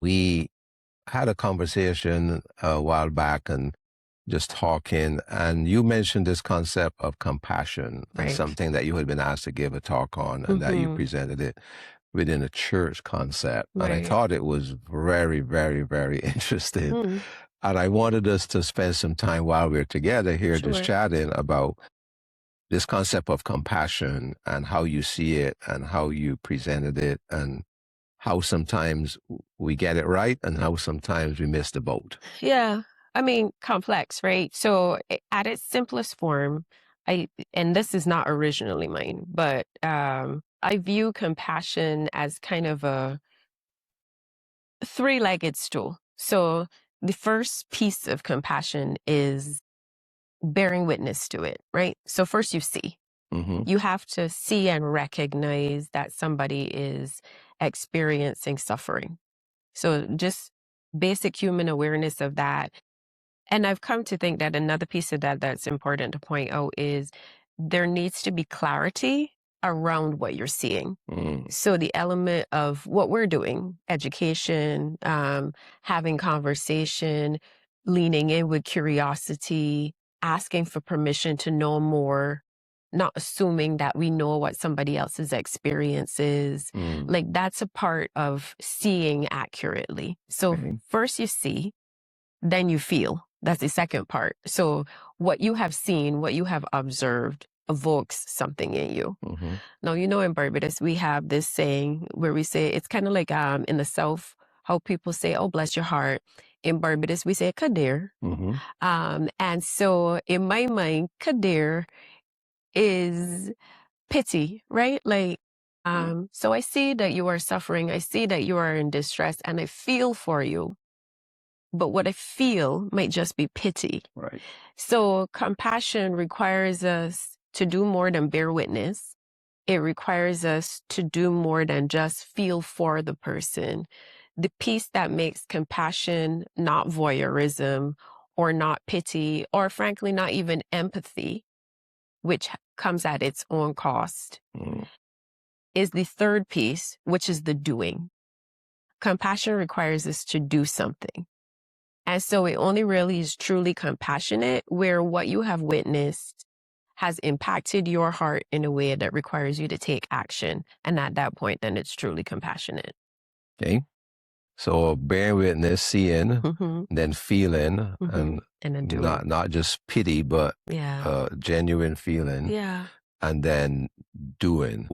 we had a conversation a while back and just talking, and you mentioned this concept of compassion and Right. something that you had been asked to give a talk on, and that you Mm-hmm. presented it within a church concept. And I Right. thought it was very, very, very interesting. Mm, And I wanted us to spend some time while we're together here just sure. chatting about this concept of compassion and how you see it and how you presented it and how sometimes we get it right and how sometimes we miss the boat. Yeah. I mean, complex, right? So at its simplest form, and this is not originally mine, but I view compassion as kind of a three-legged stool. So the first piece of compassion is bearing witness to it, right? So first you see. Hmm. You have to see and recognize that somebody is experiencing suffering. So just basic human awareness of that. And I've come to think that another piece of that that's important to point out is there needs to be clarity around what you're seeing. Mm. So the element of what we're doing, education, having conversation, leaning in with curiosity, asking for permission to know more, not assuming that we know what somebody else's experience is. Mm. Like that's a part of seeing accurately. So Okay. first you see, then you feel. That's the second part. So what you have seen, what you have observed evokes something in you. Hmm. Now, in Barbados, we have this saying where we say it's kind of like in the South, how people say, oh, bless your heart. In Barbados, we say Kadir. Hmm. And so in my mind, Kadir is pity, right? Like, so I see that you are suffering. I see that you are in distress and I feel for you. But what I feel might just be pity. Right. So compassion requires us to do more than bear witness. It requires us to do more than just feel for the person. The piece that makes compassion not voyeurism or not pity or frankly not even empathy, which comes at its own cost, Mm. is the third piece, which is the doing. Compassion requires us to do something. And so it only really is truly compassionate where what you have witnessed has impacted your heart in a way that requires you to take action. And at that point, then it's truly compassionate. Okay. So bear witness, seeing, Mm-hmm. then feeling, Mm-hmm. and And then doing. not just pity, but Yeah. genuine feeling, Yeah. and then doing.